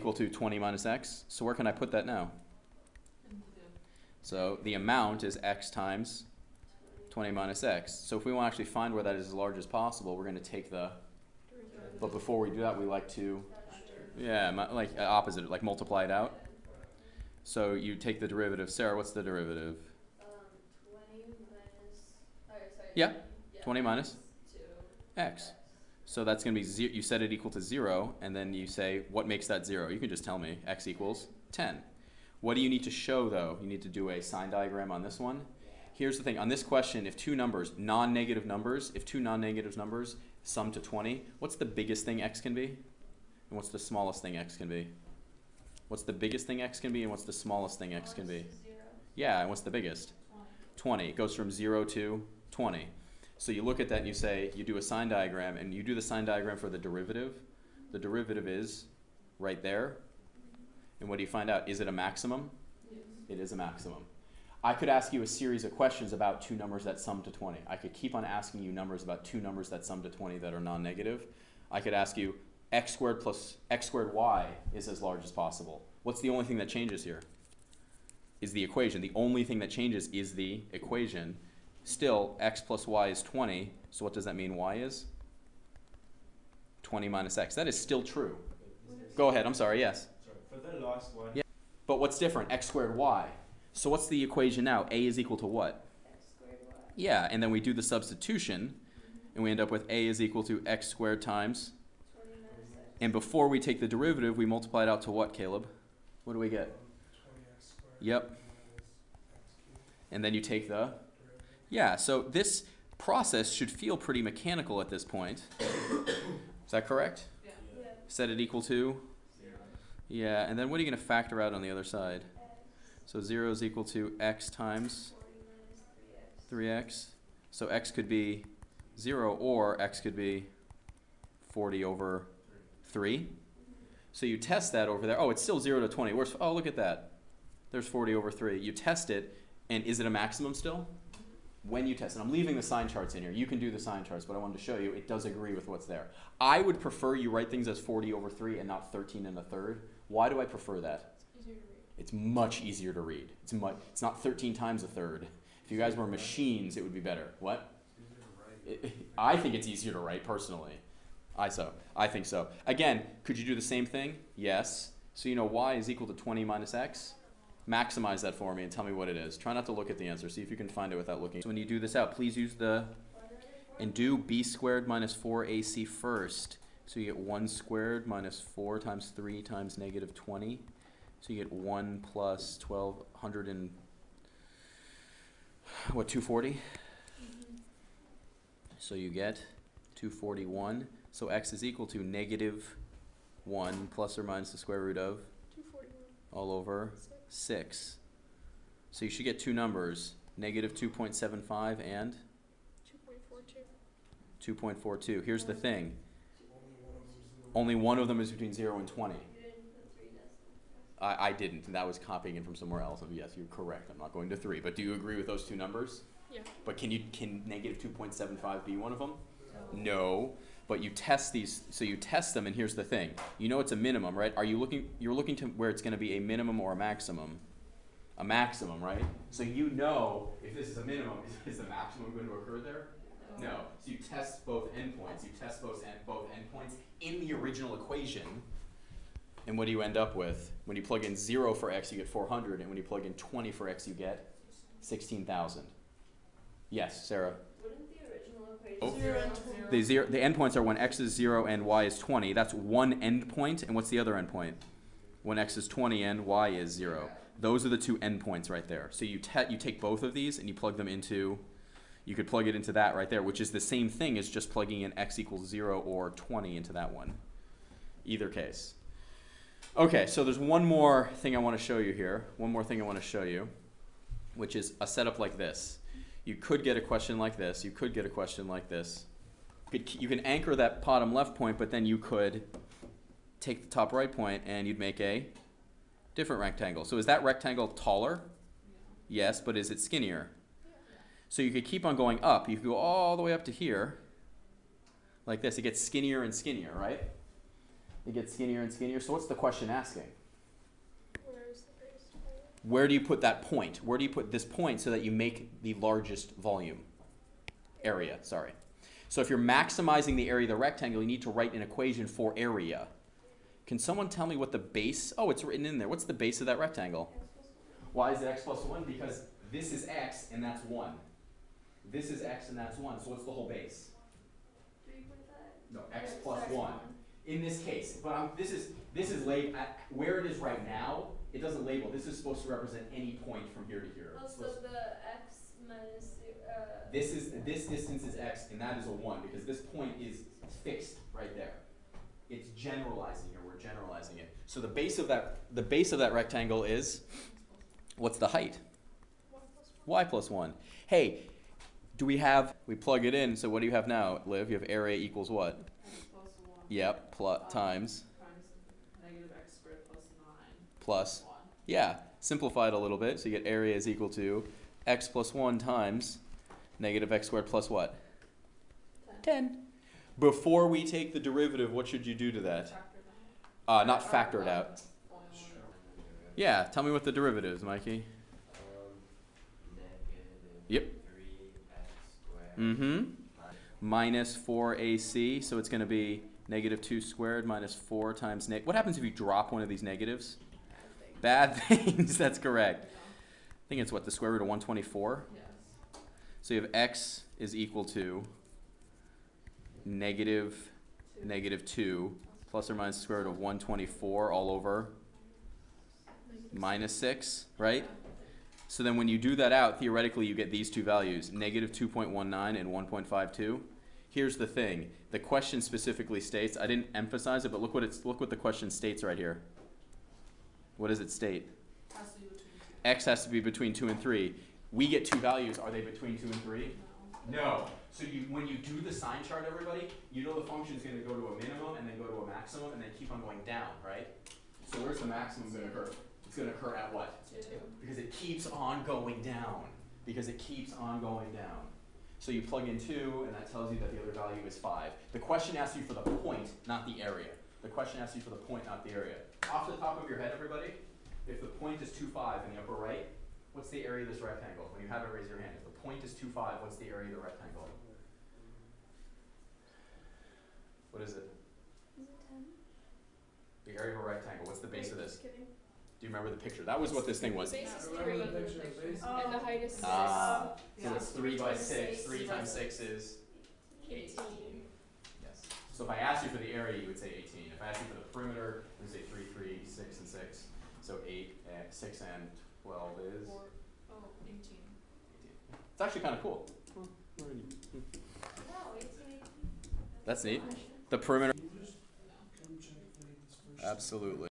equal to 20 minus x. So where can I put that now? So the amount is x times 20 minus x. So if we want to actually find where that is as large as possible, we're going to take the, but before we do that, we like to, yeah, like opposite, like multiply it out. So you take the derivative. Sarah, what's the derivative? 20 minus, sorry. Yeah, 20 minus x. So that's going to be 0. You set it equal to 0, and then you say, what makes that 0? You can just tell me, x equals 10. What do you need to show, though? You need to do a sign diagram on this one. Here's the thing. On this question, if two numbers, non-negative numbers, if two non-negative numbers sum to 20, what's the biggest thing x can be? And what's the smallest thing x can be? What's the biggest thing x can be, and what's the smallest thing x can be? 0. Yeah, and what's the biggest? 20. It goes from 0 to 20. So you look at that and you say, you do a sign diagram, and you do the sign diagram for the derivative. The derivative is right there. And what do you find out? Is it a maximum? Yes. It is a maximum. I could ask you a series of questions about two numbers that sum to 20. I could keep on asking you numbers about two numbers that sum to 20 that are non-negative. I could ask you x squared plus x squared y is as large as possible. What's the only thing that changes here? Is the equation. The only thing that changes is the equation. Still, x plus y is 20, so what does that mean y is? 20 minus x. That is still true. Go ahead, I'm sorry, yes. Sorry, for the last one. Yeah. But what's different? X squared y. So what's the equation now? A is equal to what? X squared y. Yeah, and then we do the substitution, and we end up with a is equal to x squared times. 20 minus x. And before we take the derivative, we multiply it out to what, Caleb? What do we get? 20x squared. Yep. Minus x cubed. And then you take the... Yeah, so this process should feel pretty mechanical at this point. Is that correct? Yeah. Set it equal to? 0. Yeah, and then what are you going to factor out on the other side? So 0 is equal to x times 40 minus 3x. 3x. So x could be 0, or x could be 40 over 3. So you test that over there. Oh, it's still 0 to 20. Where's, oh, look at that. There's 40 over 3. You test it, and is it a maximum still? When you test it. I'm leaving the sign charts in here. You can do the sign charts, but I wanted to show you it does agree with what's there. I would prefer you write things as 40 over 3 and not 13 and a third. Why do I prefer that? It's easier to read. It's much easier to read. It's not 13 times a third. If you guys were machines, it would be better. What? I think it's easier to write, personally. I think so. Again, could you do the same thing? Yes. So you know y is equal to 20 minus x. Maximize that for me and tell me what it is. Try not to look at the answer. See if you can find it without looking. So when you do this out, please use the, and do b squared minus 4ac first. So you get 1 squared minus 4 times 3 times negative 20. So you get 1 plus 1200 and, what, 240? So you get 241. So x is equal to negative 1 plus or minus the square root of 241. all over 6. So you should get two numbers, negative 2.75 and 2.42. 2.42. Here's the thing. Only one of them is between 0 and 20. You didn't put 3 decimals. I didn't, and that was copying it from somewhere else. And yes, you're correct. I'm not going to 3. But do you agree with those two numbers? Yeah. But can negative 2.75 be one of them? No. But you test these, so you test them, and here's the thing. You know it's a minimum, right? You're looking to where it's going to be a minimum or a maximum. A maximum, right? So you know if this is a minimum, is the maximum going to occur there? No. So you test both endpoints. You test both endpoints in the original equation. And what do you end up with? When you plug in 0 for x, you get 400. And when you plug in 20 for x, you get 16,000. Yes, Sarah? Wouldn't the original equation Oh. 0 and 20? The endpoints are when x is 0 and y is 20. That's one endpoint. And what's the other endpoint? When x is 20 and y is 0. Those are the two endpoints right there. So you take both of these and you plug them into, you could plug it into that right there, which is the same thing as just plugging in x equals 0 or 20 into that one. Either case. Okay, so there's one more thing I want to show you here. One more thing I want to show you, which is a setup like this. You could get a question like this. You could get a question like this. You can anchor that bottom left point, but then you could take the top right point and you'd make a different rectangle. So is that rectangle taller? Yes, but is it skinnier? So you could keep on going up. You could go all the way up to here, like this. It gets skinnier and skinnier, right? They get skinnier and skinnier. So what's the question asking? Where's the base? Where do you put that point? Where do you put this point so that you make the largest volume? Area, sorry. So if you're maximizing the area of the rectangle, you need to write an equation for area. Can someone tell me what the base, oh, it's written in there. What's the base of that rectangle? Why is it x plus 1? Because this is x and that's 1. This is x and that's 1. So what's the whole base? 3.5. No, x plus 1. In this case, but this is labeled at where it is right now. It doesn't label. This is supposed to represent any point from here to here. Oh, so the x minus This distance is x, and that is a 1 because this point is fixed right there. It's generalizing here. We're generalizing it. So the base of that rectangle is, what's the height? Y plus 1. Hey, we plug it in. So what do you have now, Liv? You have area equals what? X plus 1. Yep, times Negative x squared plus 9. Plus. 1. Yeah, simplify it a little bit. So you get area is equal to x plus 1 times negative x squared plus what? 10. Before we take the derivative, what should you do to that? Factor that. Not factor it out. Only one. Yeah, tell me what the derivative is, Mikey. Yep. 3x squared. Mm-hmm. Minus 4ac, so it's going to be negative 2 squared minus 4 times what happens if you drop one of these negatives? Bad things, that's correct. I think it's what, the square root of 124? Yes. So you have x is equal to negative 2 plus or minus the square root of 124 all over minus 6, right? So then when you do that out, theoretically you get these two values, negative 2.19 and 1.52. Here's the thing. The question specifically states, I didn't emphasize it, but look what the question states right here. What does it state? Has to be between 2. X has to be between 2 and 3. We get two values. Are they between 2 and 3? No. So when you do the sign chart, everybody, you know the function is going to go to a minimum and then go to a maximum and then keep on going down, right? So where's the maximum going to occur? It's going to occur at what? 2. Because it keeps on going down. Because it keeps on going down. So you plug in 2, and that tells you that the other value is 5. The question asks you for the point, not the area. The question asks you for the point, not the area. Off the top of your head, everybody, if the point is 2,5 in the upper right, what's the area of this rectangle? When you have it, raise your hand. If the point is 2,5, what's the area of the rectangle? What is it? Is it 10? The area of a rectangle. What's the base of this? Just kidding. Do you remember the picture? That was what this thing was. The base is I remember 3. the picture, the base. And the height is 6. Ah. So Yeah. it's 3 by 6. 6. 3 times 6 is? 18. Yes. So if I asked you for the area, you would say 18. If I asked you for the perimeter, you would say 3, 3, 6, and 6. So 8, 6, and 12 is? 4, 18. 18. It's actually kind of cool. Wow, 18. That's neat. The perimeter. Can you just come check if this first? Absolutely.